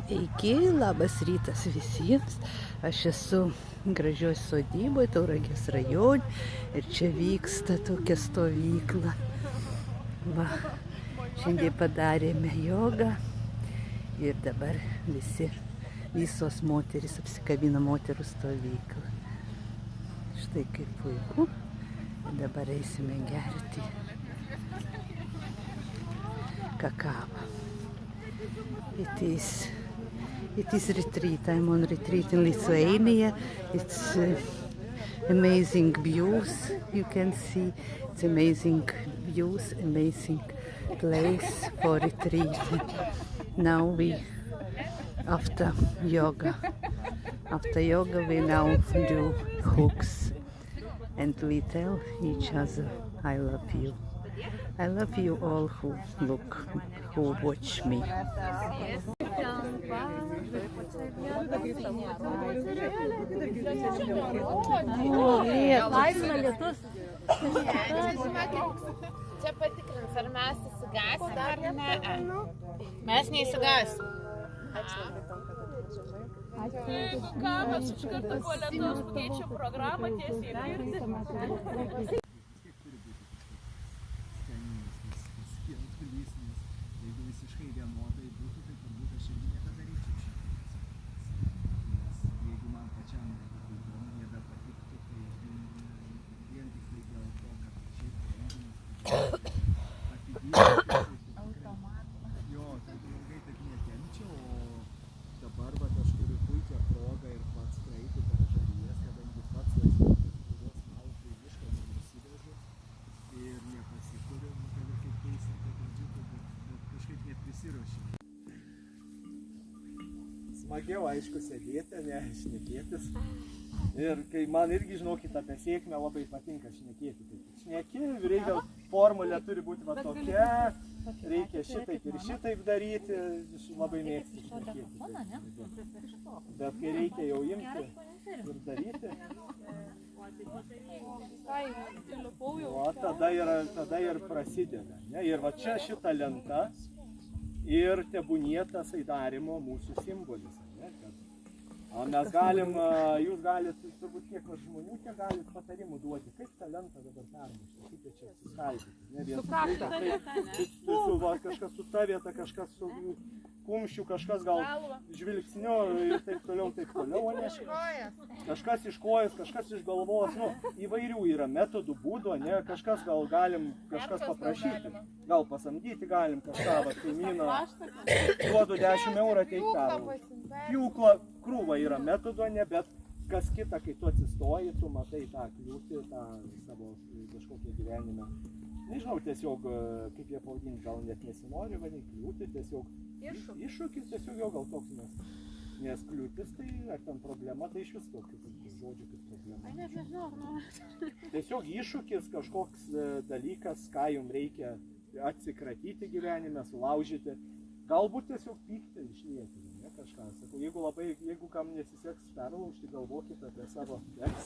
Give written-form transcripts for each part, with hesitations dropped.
Sveiki, labas rytas visiems. Aš esu gražioj sodyboje, Tauragės rajone ir čia vyksta tokia stovykla. Va, šiandien padarėme jogą ir dabar visos moterys apsikabina moterų stovyklą. Štai kaip puiku. Dabar eisime gerti kakavą. It is retreat. I'm on retreat in Lithuania. It's amazing views. You can see it's amazing views, amazing place for retreat. Now after yoga we now do hugs and we tell each other, I love you. I love you all who watch me. Čia patikrins, ar mes įsigasim ar ne. Mes neįsigasim. Ką, mes iš karto po Lietuvos pakeičiam programą tiesiai į pirtį. Jeigu visiškai vienodai būtų, tai turbūt aš irgi nebedaryčiau šiandien. Nes jeigu man pačiam nebepatiktų, tai vien tik tai dėl to, kad šiaip renginys atidėti, jo, tai ilgai taip netempčiau, o dabar aš turiu puikią progą ir pats praeiti per žarijas, kadangi pats kurios malkai višką nusivežu ir nepasikuriu, kad ir kaip keista, tai būtų, bet kažkaip neprisiruošiu. Smagiau, aišku, sėdėti, ne šnekėtis. Ir kai man irgi, žinokit, apie sėkmę labai patinka šnekėti. Tai šneki, reikia, formulė turi būti va tokia, reikia šitaip ir šitaip daryti, aš labai mėgstu šnekėti. Bet kai reikia jau imti ir daryti, o tada ir prasideda. Ne? Ir va čia šita lenta ir tebūnie tas įdarimo mūsų simbolis. Ne? Mes galim, jūs galite, turbūt kiek žmonių čia galite patarimų duoti, kaip tą lentą dabar permušti, kaip čia suskaidyti. Kažkas su ta vieta, kažkas su kumščiu, kažkas gal žvilgsniu ir taip toliau, o ne kažkas iš kojas, kažkas iš galvos, įvairių yra metodų, būdų, ne, kažkas gal galim kažkas paprašyti, gal pasamdyti galim kažką, kaimyną, duodu 10 eurų ateik perlaužti. Pjūklo krūva yra metodo, ne, bet kas kita, kai tu atsistoji, tu matai tą kliūtį, tą savo kažkokią gyvenimą. Nežinau, tiesiog, kaip jie pavadinti, gal net nesinori vadinti kliūtį, tiesiog iššūkis, tiesiog jau gal toks, nes kliūtis tai, ar ten problema, tai iš vis tokių žodžių kaip problema. Tiesiog iššūkis, kažkoks dalykas, ką jums reikia atsikratyti gyvenime, sulaužyti, galbūt tiesiog pykti, išlieti, ne kažką. Sakau, jeigu kam nesiseks perlaužti, galvokite apie savo eks.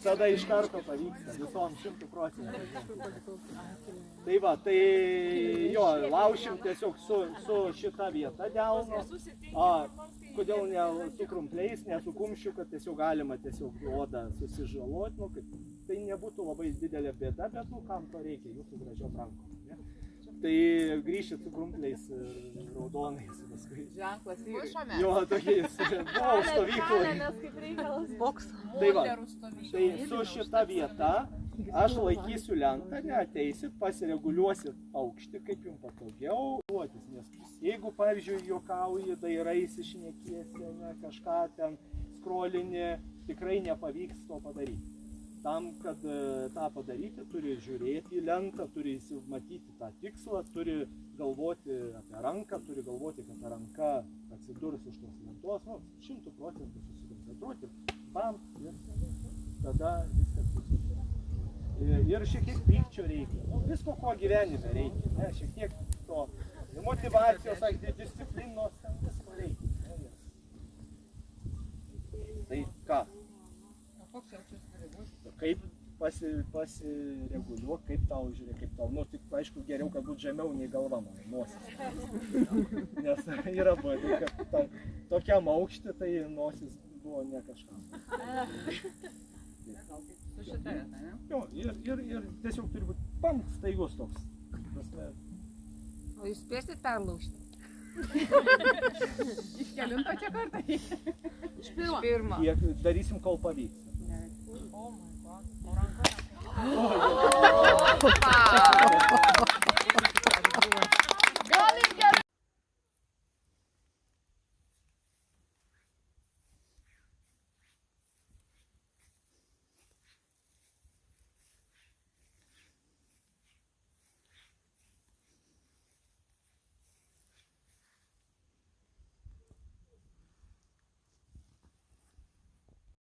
Tada iš karto pavyksta, visom 100%. Tai va, tai jo, laušim tiesiog su šita vieta delno. Kodėl ne su krumpliais, ne su kumščiu, kad tiesiog galima tiesiog odą susižaloti, tai nebūtų labai didelė bėda, bet kam to reikia, jūsų gražiom rankom. Tai grįšit su krumpliais raudonais paskui. Ženklas vyrai. Jo, tokiais. Buvau stovyklai. Tai va, tai su šita vieta aš laikysiu lentą, ateisit, pasireguliuosit aukštį, kaip jums patogiau. Nes jeigu, pavyzdžiui, juokauji, dairaisi, šnekiesi, kažką ten skrolini, tikrai nepavyks to padaryti. Tam, kad tą padaryti, turi žiūrėti į lentą, turi matyti tą tikslą, turi galvoti apie ranką, turi galvoti, kad ta ranka atsidurs iš tos lentos, 100% susikoncentruoti, bam, ir tada viskas susidės. Ir šiek tiek pykčio reikia, visko, ko gyvenime reikia, ne? Šiek tiek to motyvacijos, disciplinos, visko reikia. Tai ką? Kaip pasireguliuok, kaip tau žiūrėk, kaip tau. Nu, tik aišku, geriau, kad būtų žemiau nei galva mano nosis. Nes yra buvę, tai kad tokiam aukšti, tai nosis buvo ne kažkam. Su šita vieta, ne? Jo, ir tiesiog turi būti pam staigus toks. O jūs spėsit perlaužti? Iš kelinto čia kartą? Iš pirmo. Kiek darysim, kol pavyks. O my God, o ranka.